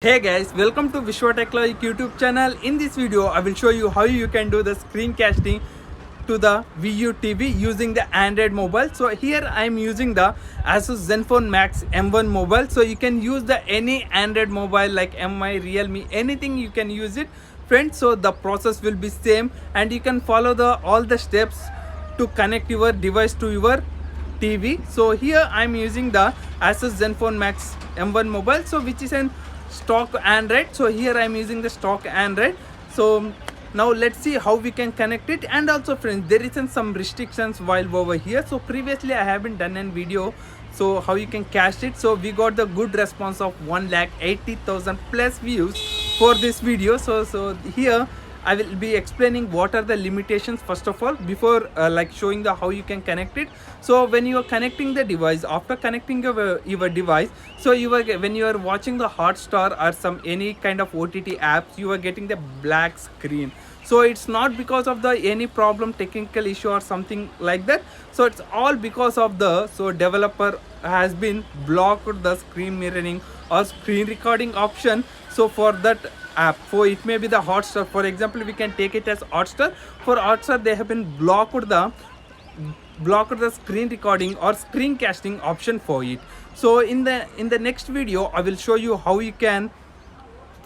Hey guys, welcome to Vishwa Technology YouTube channel. In this video, I will show you how you can do the screencasting to the VU TV using the Android mobile. So here I am using the Asus Zenfone Max M1 mobile. So you can use the any Android mobile like MI, Realme, anything you can use it, friends. So the process will be same, and you can follow the all the steps to connect your device to your TV. So here I'm using the Asus Zenfone Max M1 mobile, so which is an stock Android. So here I'm using the stock Android. So now let's see how we can connect it. And also friends, there isn't some restrictions while over here. So previously I haven't done a video so how you can cache it. So we got the good response of 1,80,000 plus views for this video. So here I will be explaining what are the limitations first of all before like showing the how you can connect it. So when you are connecting the device, after connecting your device, so when you are watching the Hotstar or some any kind of OTT apps, you are getting the black screen. So it's not because of the any problem, technical issue or something like that. So it's all because of the developer has been blocked the screen mirroring or screen recording option. So for that app, for it may be the Hotstar, for example we can take it as Hotstar. For Hotstar they have been blocked the screen recording or screencasting option for it. So in the next video I will show you how you can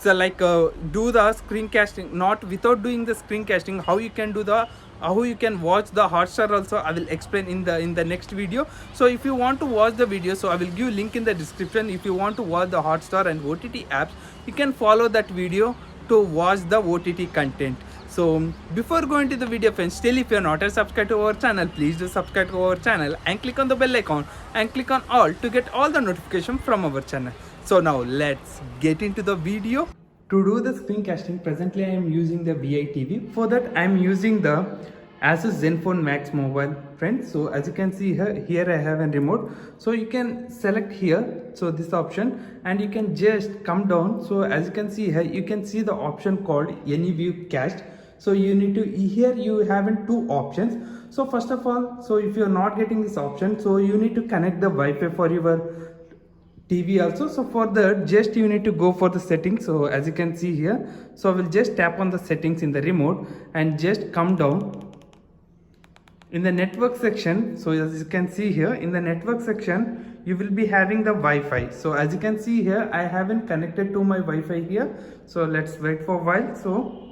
do the screencasting, not without doing the screencasting, how you can do the how you can watch the Hotstar also I will explain in the next video. So if you want to watch the video, so I will give link in the description. If you want to watch the Hotstar and OTT apps, you can follow that video to watch the OTT content. So before going to the video friends, still if you are not a subscriber to our channel, please do subscribe to our channel and click on the bell icon and click on all to get all the notification from our channel. So now let's get into the video. To do the screencasting, presently I am using the VITV. For that I am using the Asus Zenfone Max mobile friends. So as you can see here I have a remote. So you can select here, so this option, and you can just come down. So as you can see here, you can see the option called AnyView Cached. So you need to, here you have two options. So first of all, so if you are not getting this option, so you need to connect the Wi-Fi for your TV also. So for that, just you need to go for the settings. So as you can see here, so I will just tap on the settings in the remote and just come down in the network section. So as you can see here in the network section, you will be having the Wi-Fi. So as you can see here, I haven't connected to my Wi-Fi here. So let's wait for a while. So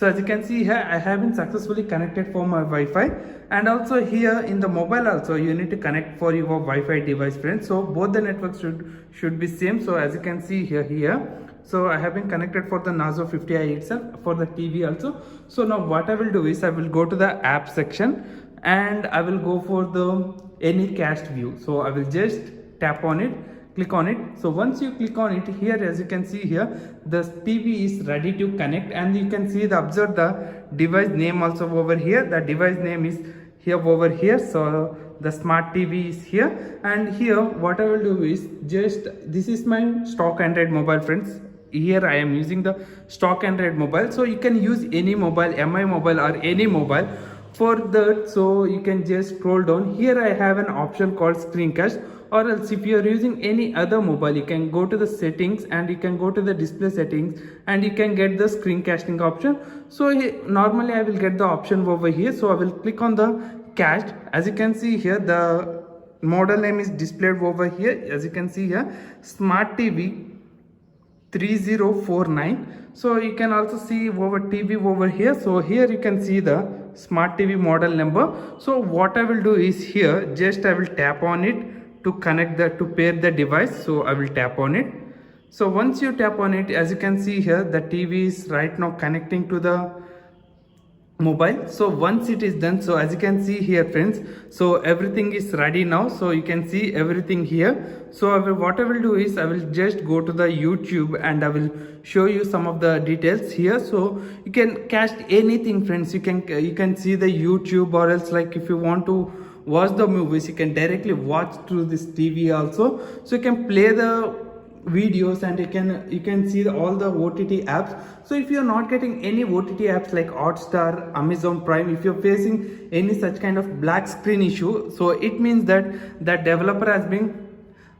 as you can see here, I have been successfully connected for my Wi-Fi. And also here in the mobile also, you need to connect for your Wi-Fi device friends. So both the networks should be same. So as you can see here, so I have been connected for the Nazo 50i itself, for the TV also. So now what I will do is I will go to the app section and I will go for the any cached view. So I will just tap on it, click on it. So once you click on it here, as you can see here, the TV is ready to connect, and you can see observe the device name also over here. The device name is here over here. So the smart TV is here, and here what I will do is just, this is my stock Android mobile friends. Here I am using the stock Android mobile. So you can use any mobile, MI mobile or any mobile. For that, so you can just scroll down. Here I have an option called screencast, or else if you are using any other mobile, you can go to the settings and you can go to the display settings and you can get the screencasting option. So normally I will get the option over here. So I will click on the cached. As you can see here, the model name is displayed over here. As you can see here, Smart TV 3049. So you can also see over TV over here. So here you can see the smart TV model number. So what I will do is here, just I will tap on it to connect to pair the device. So I will tap on it. So once you tap on it, as you can see here, the TV is right now connecting to the mobile. So once it is done, so as you can see here friends, so everything is ready now. So you can see everything here. So what I will do is I will just go to the YouTube and I will show you some of the details here. So you can cache anything friends. You can see the YouTube, or else like if you want to watch the movies, you can directly watch through this TV also. So you can play the videos and you can see all the OTT apps. So if you are not getting any OTT apps like Hotstar, Amazon Prime, if you're facing any such kind of black screen issue, so it means that the developer has been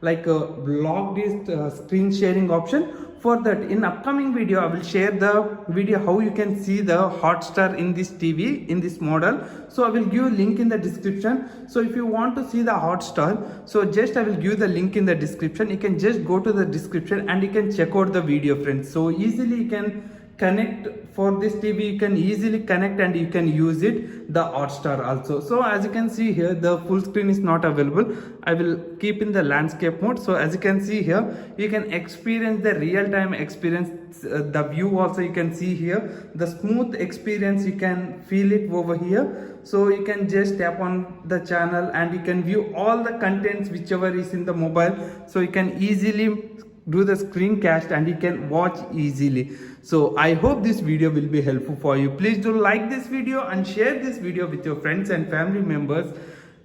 like a blocked screen sharing option. For that, in upcoming video I will share the video how you can see the Hotstar in this TV, in this model. So I will give link in the description. So if you want to see the Hotstar, so just I will give the link in the description. You can just go to the description and you can check out the video, friends. So easily you can connect for this TV, you can easily connect and you can use it the Hotstar also. So as you can see here, the full screen is not available. I will keep in the landscape mode. So as you can see here, you can experience the real-time experience, the view also you can see here, the smooth experience, you can feel it over here. So you can just tap on the channel and you can view all the contents whichever is in the mobile. So you can easily do the screencast and you can watch easily. So I hope this video will be helpful for you. Please do like this video and share this video with your friends and family members.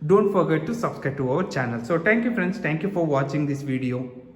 Don't forget to subscribe to our channel. So thank you, friends. Thank you for watching this video.